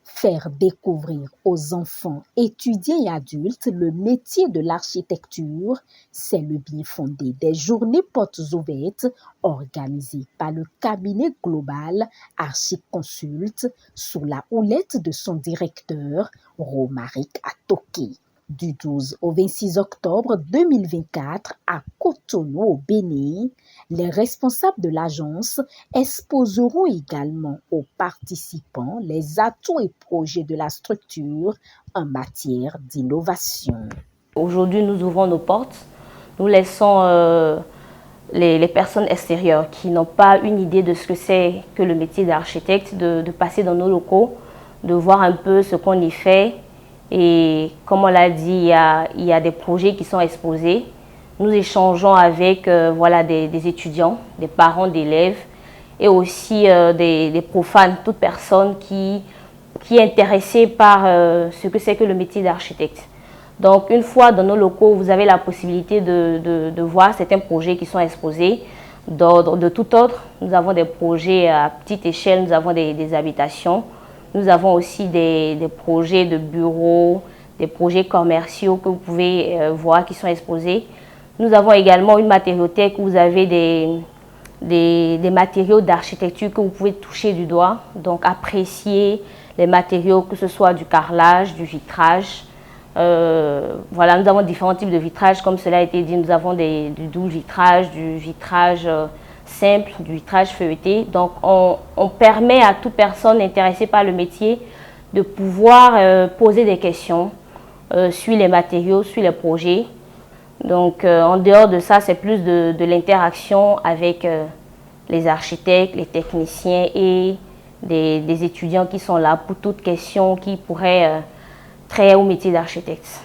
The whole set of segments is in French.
Faire découvrir aux enfants, étudiants et adultes le métier de l'architecture, c'est le bien fondé des journées portes ouvertes organisées par le cabinet global Archiconsult sous la houlette de son directeur, Romaric Atoké. Du 12 au 26 octobre 2024 à Cotonou au Bénin, les responsables de l'agence exposeront également aux participants les atouts et projets de la structure en matière d'innovation. Aujourd'hui, nous ouvrons nos portes, nous laissons les personnes extérieures qui n'ont pas une idée de ce que c'est que le métier d'architecte, de passer dans nos locaux, de voir un peu ce qu'on y fait. Et comme on l'a dit, il y a des projets qui sont exposés. Nous échangeons avec des étudiants, des parents d'élèves et aussi des profanes, toute personne qui est intéressée par ce que c'est que le métier d'architecte. Donc, une fois dans nos locaux, vous avez la possibilité de voir certains projets qui sont exposés de tout ordre. Nous avons des projets à petite échelle, nous avons des habitations. Nous avons aussi des projets de bureaux, des projets commerciaux que vous pouvez voir qui sont exposés. Nous avons également une matériothèque où vous avez des matériaux d'architecture que vous pouvez toucher du doigt. Donc apprécier les matériaux, que ce soit du carrelage, du vitrage. Nous avons différents types de vitrage, comme cela a été dit. Nous avons du double vitrage, du vitrage simple, du vitrage feuilleté. Donc, on permet à toute personne intéressée par le métier de pouvoir poser des questions sur les matériaux, sur les projets. Donc, en dehors de ça, c'est plus de l'interaction avec les architectes, les techniciens et des étudiants qui sont là pour toute question qui pourrait traiter au métier d'architecte.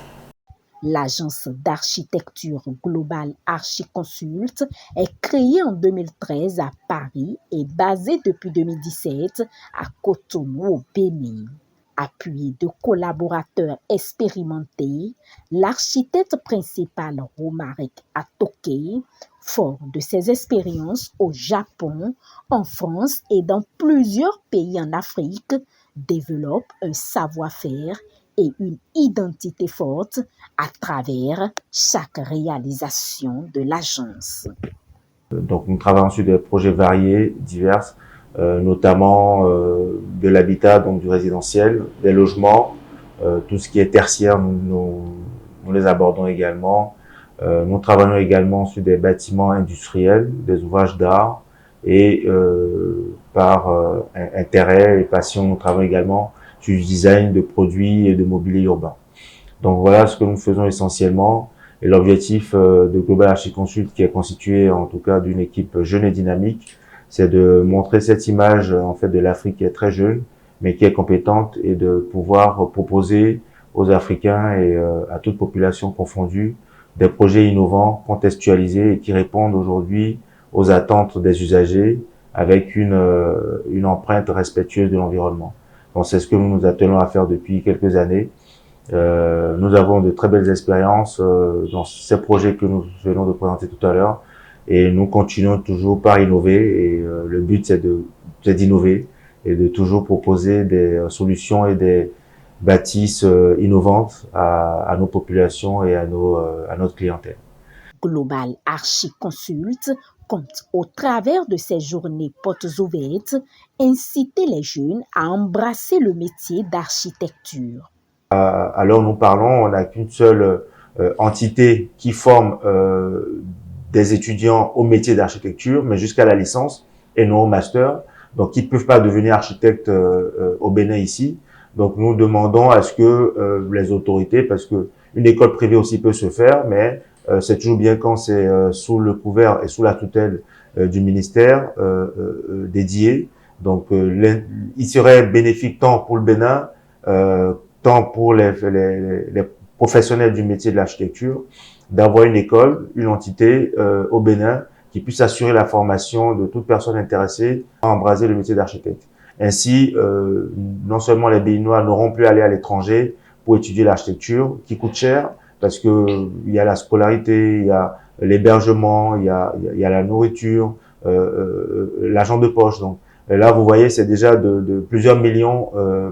L'agence d'architecture globale Archiconsult est créée en 2013 à Paris et basée depuis 2017 à Cotonou au Bénin. Appuyé de collaborateurs expérimentés, l'architecte principal Romaric Atoké, fort de ses expériences au Japon, en France et dans plusieurs pays en Afrique, développe un savoir-faire et une identité forte à travers chaque réalisation de l'agence. Donc nous travaillons sur des projets variés, divers, notamment de l'habitat, donc du résidentiel, des logements, tout ce qui est tertiaire, nous les abordons également. Nous travaillons également sur des bâtiments industriels, des ouvrages d'art et par intérêt et passion, nous travaillons également sur du design de produits et de mobilier urbain. Donc voilà ce que nous faisons essentiellement. Et l'objectif de Global Archiconsult, qui est constitué en tout cas d'une équipe jeune et dynamique, c'est de montrer cette image en fait de l'Afrique qui est très jeune, mais qui est compétente, et de pouvoir proposer aux Africains et à toute population confondue des projets innovants, contextualisés et qui répondent aujourd'hui aux attentes des usagers avec une empreinte respectueuse de l'environnement. Donc c'est ce que nous nous attelons à faire depuis quelques années. Nous avons de très belles expériences dans ces projets que nous venons de présenter tout à l'heure, et nous continuons toujours par innover, et le but c'est d'innover et de toujours proposer des solutions et des bâtisses innovantes à nos populations et à notre clientèle. Global Archiconsult compte, au travers de ces journées portes ouvertes, inciter les jeunes à embrasser le métier d'architecture. À l'heure où nous parlons, on n'a qu'une seule entité qui forme des étudiants au métier d'architecture, mais jusqu'à la licence et non au master, donc ils ne peuvent pas devenir architectes au Bénin ici. Donc nous demandons à ce que les autorités, parce que une école privée aussi peut se faire, mais c'est toujours bien quand c'est sous le couvert et sous la tutelle du ministère dédié. Donc il serait bénéfique tant pour le Bénin, tant pour les professionnels du métier de l'architecture, d'avoir une école, une entité au Bénin qui puisse assurer la formation de toute personne intéressée à embraser le métier d'architecte. Ainsi, non seulement les Béninois n'auront plus à aller à l'étranger pour étudier l'architecture, qui coûte cher, parce que il y a la scolarité, il y a l'hébergement, il y a la nourriture, l'argent de poche. Donc là, vous voyez, c'est déjà de plusieurs millions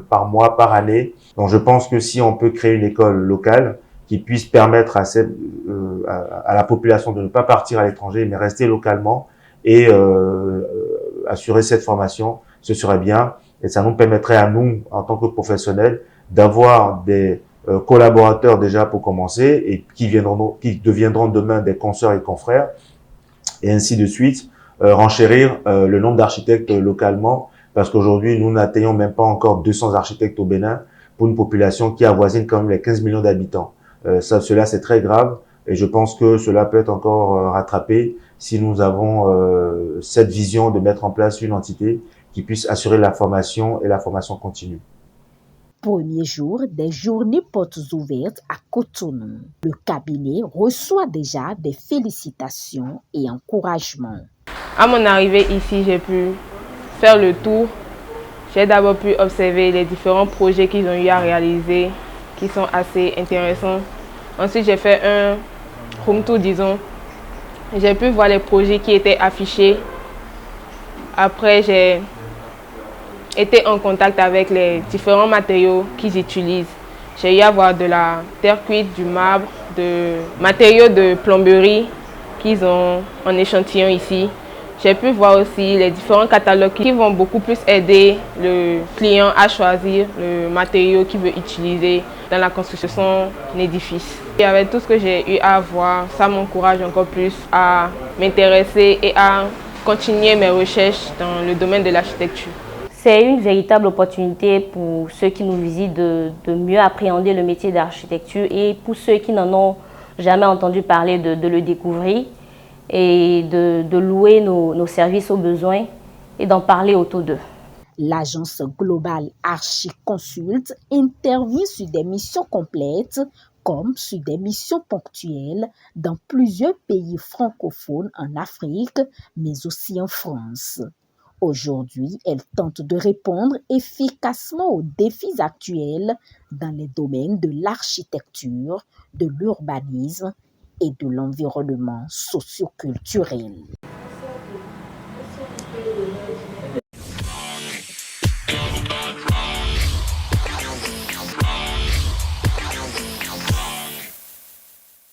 par mois, par année. Donc je pense que si on peut créer une école locale qui puisse permettre à la population de ne pas partir à l'étranger, mais rester localement et assurer cette formation, ce serait bien. Et ça nous permettrait à nous, en tant que professionnels, d'avoir des collaborateurs déjà pour commencer et qui deviendront demain des consoeurs et confrères, et ainsi de suite, renchérir le nombre d'architectes localement, parce qu'aujourd'hui, nous n'atteignons même pas encore 200 architectes au Bénin pour une population qui avoisine quand même les 15 millions d'habitants. Cela, c'est très grave, et je pense que cela peut être encore rattrapé si nous avons cette vision de mettre en place une entité qui puisse assurer la formation et la formation continue. Premier jour des journées portes ouvertes à Cotonou. Le cabinet reçoit déjà des félicitations et encouragements. À mon arrivée ici, j'ai pu faire le tour. J'ai d'abord pu observer les différents projets qu'ils ont eu à réaliser, qui sont assez intéressants. Ensuite, j'ai fait un room tour, disons. J'ai pu voir les projets qui étaient affichés. Après, j'ai été en contact avec les différents matériaux qu'ils utilisent. J'ai eu à voir de la terre cuite, du marbre, de matériaux de plomberie qu'ils ont en échantillon ici. J'ai pu voir aussi les différents catalogues qui vont beaucoup plus aider le client à choisir le matériau qu'il veut utiliser dans la construction de son édifice. Et avec tout ce que j'ai eu à voir, ça m'encourage encore plus à m'intéresser et à continuer mes recherches dans le domaine de l'architecture. C'est une véritable opportunité pour ceux qui nous visitent de mieux appréhender le métier d'architecture et pour ceux qui n'en ont jamais entendu parler de le découvrir et de louer nos services aux besoins et d'en parler autour d'eux. L'agence globale Archiconsult intervient sur des missions complètes comme sur des missions ponctuelles dans plusieurs pays francophones en Afrique, mais aussi en France. Aujourd'hui, elle tente de répondre efficacement aux défis actuels dans les domaines de l'architecture, de l'urbanisme et de l'environnement socio-culturel.